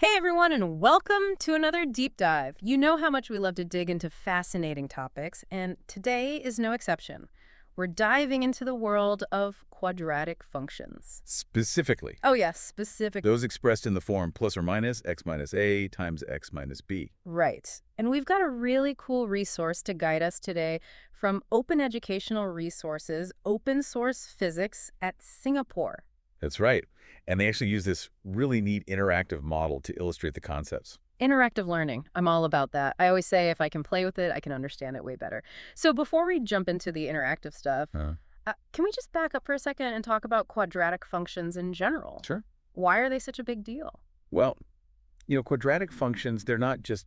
Hey everyone, and welcome to another deep dive. You know how much we love to dig into fascinating topics, and today is no exception. We're diving into the world of quadratic functions. Specifically, Oh yes, specific. those expressed in the form plus or minus x minus a times x minus b. Right. And we've got a really cool resource to guide us today from Open Educational Resources, Open Source Physics at Singapore. That's right. And they actually use this really neat interactive model to illustrate the concepts. Interactive learning. I'm all about that. I always say if I can play with it, I can understand it way better. So before we jump into the interactive stuff, Huh? can we just back up for a second and talk about quadratic functions in general? Sure. Why are they such a big deal? Well, quadratic functions, they're not just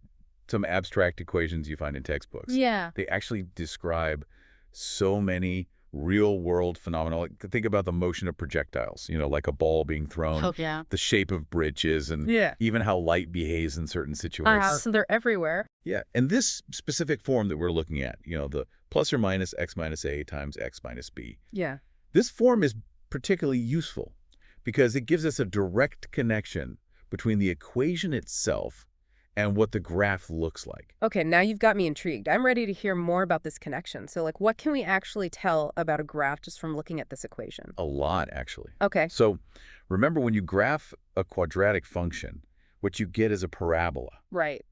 some abstract equations you find in textbooks. Yeah. They actually describe so many real-world phenomena. Like, think about the motion of projectiles, like a ball being thrown, Oh, yeah. the shape of bridges, and Yeah. even how light behaves in certain situations. So they're everywhere. Yeah, and this specific form that we're looking at, the plus or minus x minus a times x minus b, Yeah. this form is particularly useful because it gives us a direct connection between the equation itself and what the graph looks like. Okay, now you've got me intrigued. I'm ready to hear more about this connection. So, what can we actually tell about a graph just from looking at this equation? A lot, actually. Okay. So remember, when you graph a quadratic function, what you get is a parabola. Right.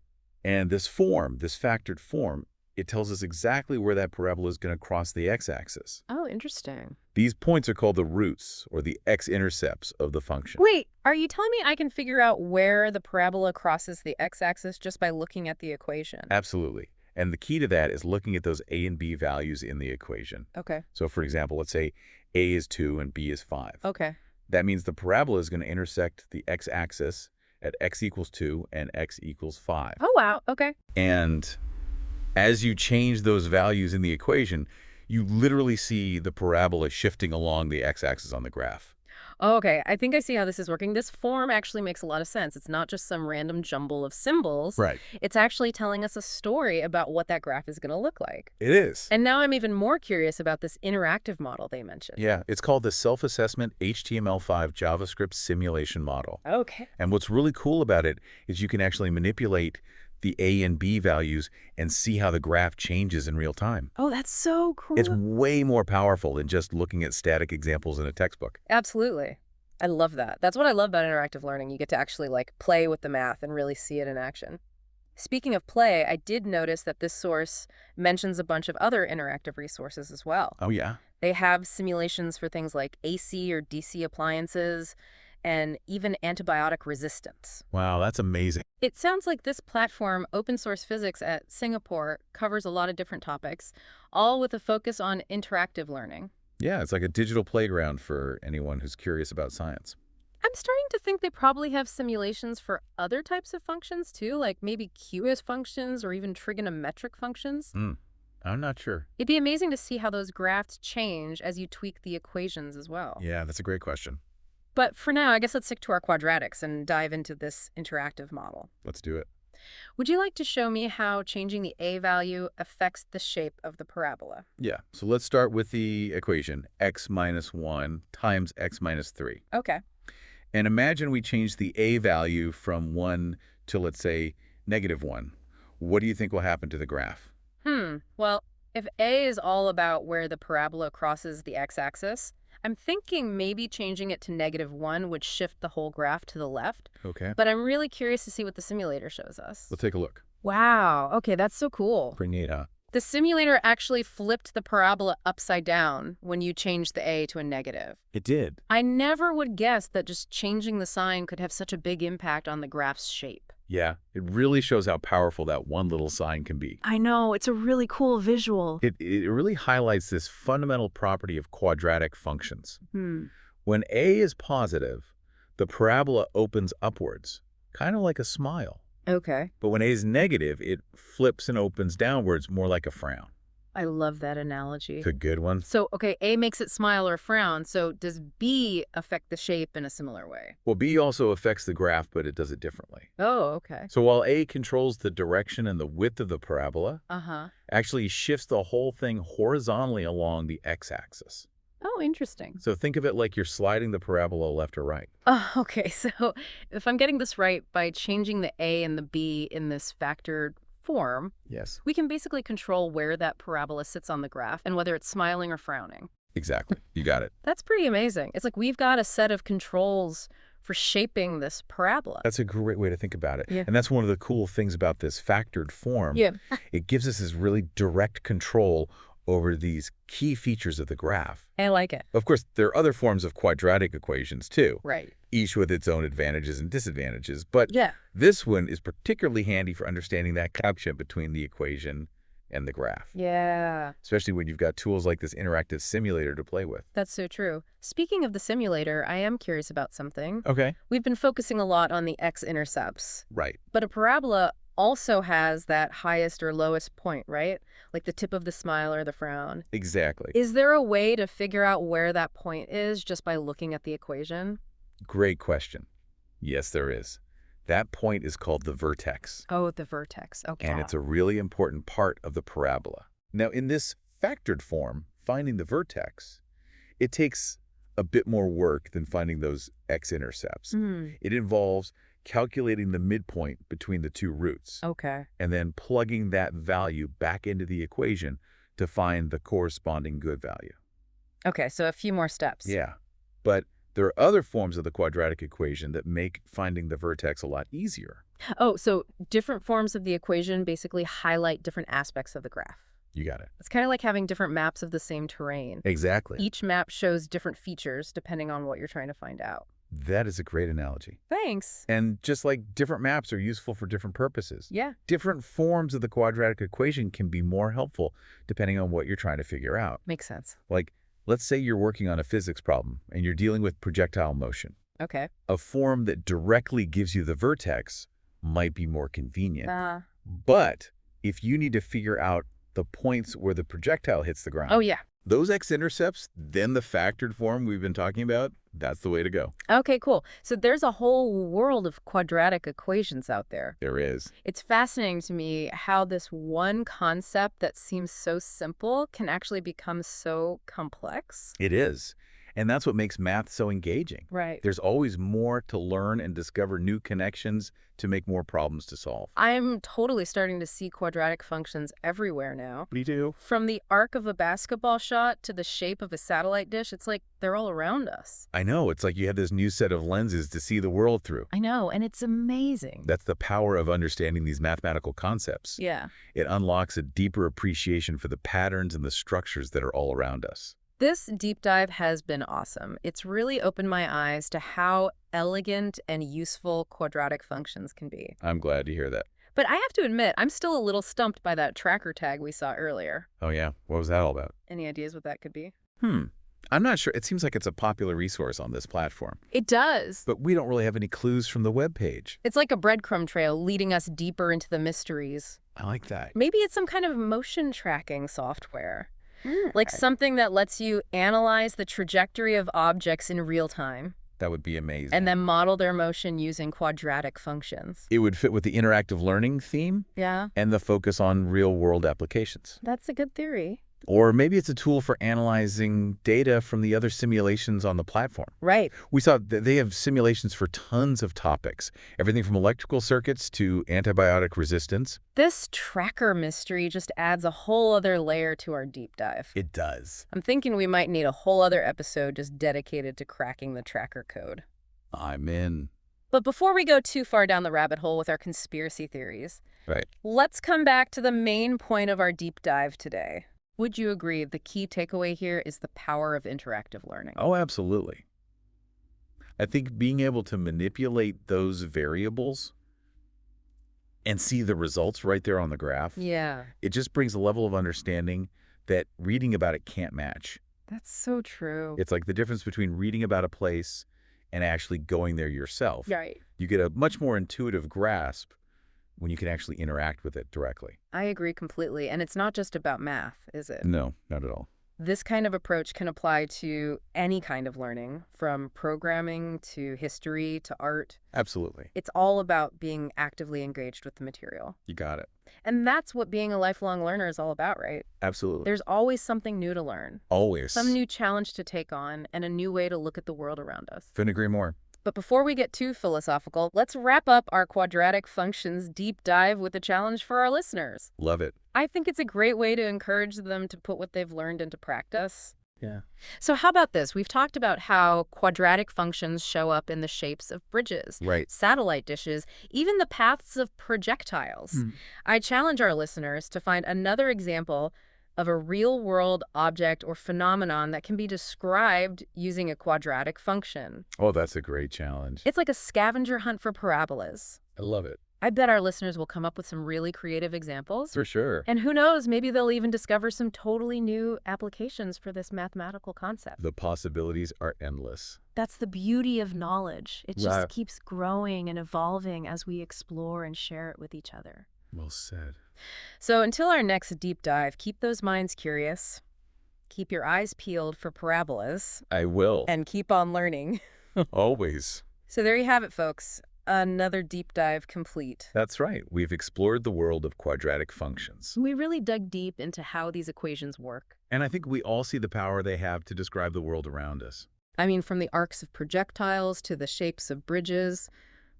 And this form, this factored form, it tells us exactly where that parabola is going to cross the x-axis. Oh, interesting. These points are called the roots, or the x-intercepts of the function. Wait, are you telling me I can figure out where the parabola crosses the x-axis just by looking at the equation? Absolutely. And the key to that is looking at those a and b values in the equation. Okay. So for example, let's say a is 2 and b is 5. Okay. That means the parabola is going to intersect the x-axis at x equals 2 and x equals 5. Oh, wow. Okay. And as you change those values in the equation, you literally see the parabola shifting along the x-axis on the graph. Oh, okay. I think I see how this is working. This form actually makes a lot of sense. It's not just some random jumble of symbols. Right. It's actually telling us a story about what that graph is going to look like. It is. And now I'm even more curious about this interactive model they mentioned. Yeah, it's called the self-assessment HTML5 JavaScript simulation model. Okay. And what's really cool about it is you can actually manipulate the a and b values and see how the graph changes in real time. Oh, that's so cool. It's way more powerful than just looking at static examples in a textbook. Absolutely. I love that. That's what I love about interactive learning. You get to actually play with the math and really see it in action. Speaking of play, I did notice that this source mentions a bunch of other interactive resources as well. Oh, yeah? They have simulations for things like AC or DC appliances and even antibiotic resistance. Wow, that's amazing. It sounds like this platform, Open Source Physics at Singapore, covers a lot of different topics, all with a focus on interactive learning. Yeah, it's like a digital playground for anyone who's curious about science. I'm starting to think they probably have simulations for other types of functions too, like maybe QS functions or even trigonometric functions. I'm not sure. It'd be amazing to see how those graphs change as you tweak the equations as well. Yeah, that's a great question. But for now, I guess let's stick to our quadratics and dive into this interactive model. Let's do it. Would you like to show me how changing the a value affects the shape of the parabola? Yeah, so let's start with the equation x minus 1 times x minus 3. Okay. And imagine we change the a value from 1 to, let's say, -1. What do you think will happen to the graph? Well, if a is all about where the parabola crosses the x-axis, I'm thinking maybe changing it to -1 would shift the whole graph to the left. Okay, But I'm really curious to see what the simulator shows us. let's take a look. Wow. Okay, that's so cool. Pretty neat, huh? The simulator actually flipped the parabola upside down when you changed the a to a negative. It did. I never would guess that just changing the sign could have such a big impact on the graph's shape. Yeah, it really shows how powerful that one little sign can be. I know, it's a really cool visual. It really highlights this fundamental property of quadratic functions. When a is positive, the parabola opens upwards, kind of like a smile. Okay. But when a is negative, it flips and opens downwards, more like a frown. I love that analogy. It's a good one. So, okay, A makes it smile or frown, so does B affect the shape in a similar way? Well, B also affects the graph, but it does it differently. Oh, okay. So while A controls the direction and the width of the parabola, Uh-huh. actually shifts the whole thing horizontally along the x-axis. Oh, interesting. So think of it like you're sliding the parabola left or right. Oh, okay. So if I'm getting this right, by changing the a and the b in this factored form, Yes. we can basically control where that parabola sits on the graph and whether it's smiling or frowning. Exactly. You got it. That's pretty amazing. It's like we've got a set of controls for shaping this parabola. That's a great way to think about it. Yeah. And that's one of the cool things about this factored form. Yeah. It gives us this really direct control over these key features of the graph. I like it. Of course, there are other forms of quadratic equations too, Right. each with its own advantages and disadvantages. But Yeah. this one is particularly handy for understanding that connection between the equation and the graph, Yeah. especially when you've got tools like this interactive simulator to play with. That's so true. Speaking of the simulator, I am curious about something. Okay. We've been focusing a lot on the x-intercepts, Right. but a parabola also has that highest or lowest point, right? Like the tip of the smile or the frown. Exactly. Is there a way to figure out where that point is just by looking at the equation? Great question. Yes, there is. That point is called the vertex, Oh, the vertex. Okay. and it's a really important part of the parabola. Now, in this factored form, finding the vertex, it takes a bit more work than finding those x-intercepts. Hmm. It involves calculating the midpoint between the two roots Okay. and then plugging that value back into the equation to find the corresponding good value. Okay, so a few more steps. Yeah, but there are other forms of the quadratic equation that make finding the vertex a lot easier. Oh, so different forms of the equation basically highlight different aspects of the graph. You got it. It's kind of like having different maps of the same terrain. Exactly. Each map shows different features depending on what you're trying to find out. That is a great analogy. Thanks. And just like different maps are useful for different purposes, Yeah. different forms of the quadratic equation can be more helpful depending on what you're trying to figure out. Makes sense. Like, let's say you're working on a physics problem and you're dealing with projectile motion. Okay. A form that directly gives you the vertex might be more convenient. But if you need to figure out the points where the projectile hits the ground, Oh, yeah. those x-intercepts, then the factored form we've been talking about, that's the way to go. Okay, cool. So there's a whole world of quadratic equations out there. There is. It's fascinating to me how this one concept that seems so simple can actually become so complex. It is. And that's what makes math so engaging. Right. There's always more to learn and discover new connections to make more problems to solve. I'm totally starting to see quadratic functions everywhere now. Me too. From the arc of a basketball shot to the shape of a satellite dish, it's like they're all around us. I know. It's like you have this new set of lenses to see the world through. I know, and it's amazing. That's the power of understanding these mathematical concepts. Yeah. It unlocks a deeper appreciation for the patterns and the structures that are all around us. This deep dive has been awesome. It's really opened my eyes to how elegant and useful quadratic functions can be. I'm glad to hear that. But I have to admit, I'm still a little stumped by that tracker tag we saw earlier. Oh, yeah? What was that all about? Any ideas what that could be? I'm not sure. It seems like it's a popular resource on this platform, It does. but we don't really have any clues from the web page. It's like a breadcrumb trail leading us deeper into the mysteries. I like that. Maybe it's some kind of motion tracking software. Like something that lets you analyze the trajectory of objects in real time That would be amazing. and then model their motion using quadratic functions. It would fit with the interactive learning theme Yeah, and the focus on real-world applications. that's a good theory. Or maybe it's a tool for analyzing data from the other simulations on the platform. Right. We saw that they have simulations for tons of topics, everything from electrical circuits to antibiotic resistance. This tracker mystery just adds a whole other layer to our deep dive. It does. I'm thinking we might need a whole other episode just dedicated to cracking the tracker code. I'm in. But before we go too far down the rabbit hole with our conspiracy theories, Right. let's come back to the main point of our deep dive today. Would you agree the key takeaway here is the power of interactive learning? Oh, absolutely. I think being able to manipulate those variables and see the results right there on the graph, Yeah, it just brings a level of understanding that reading about it can't match. that's so true. It's like the difference between reading about a place and actually going there yourself. Right. You get a much more intuitive grasp when you can actually interact with it directly. I agree completely. And it's not just about math, is it? No, not at all. This kind of approach can apply to any kind of learning, from programming to history to art. Absolutely. It's all about being actively engaged with the material. You got it. And that's what being a lifelong learner is all about, right? Absolutely. There's always something new to learn, Always. some new challenge to take on, and a new way to look at the world around us. Couldn't agree more. But before we get too philosophical, let's wrap up our quadratic functions deep dive with a challenge for our listeners. Love it. I think it's a great way to encourage them to put what they've learned into practice. Yeah. So how about this? We've talked about how quadratic functions show up in the shapes of bridges, Right. satellite dishes, even the paths of projectiles. I challenge our listeners to find another example of a real-world object or phenomenon that can be described using a quadratic function. Oh, that's a great challenge. It's like a scavenger hunt for parabolas. I love it. I bet our listeners will come up with some really creative examples. For sure. And who knows, maybe they'll even discover some totally new applications for this mathematical concept. The possibilities are endless. That's the beauty of knowledge. It just Right. keeps growing and evolving as we explore and share it with each other. Well said. So until our next deep dive, keep those minds curious, keep your eyes peeled for parabolas, I will. and keep on learning. Always. So there you have it, folks. Another deep dive complete. That's right. We've explored the world of quadratic functions. We really dug deep into how these equations work. And I think we all see the power they have to describe the world around us. I mean, from the arcs of projectiles to the shapes of bridges,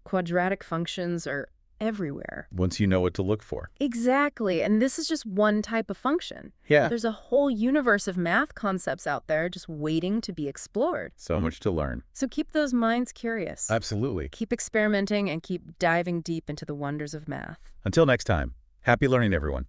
quadratic functions are everywhere. Once you know what to look for. Exactly. And this is just one type of function. Yeah. There's a whole universe of math concepts out there just waiting to be explored. So much to learn. So keep those minds curious. Absolutely. Keep experimenting and keep diving deep into the wonders of math. Until next time, happy learning, everyone.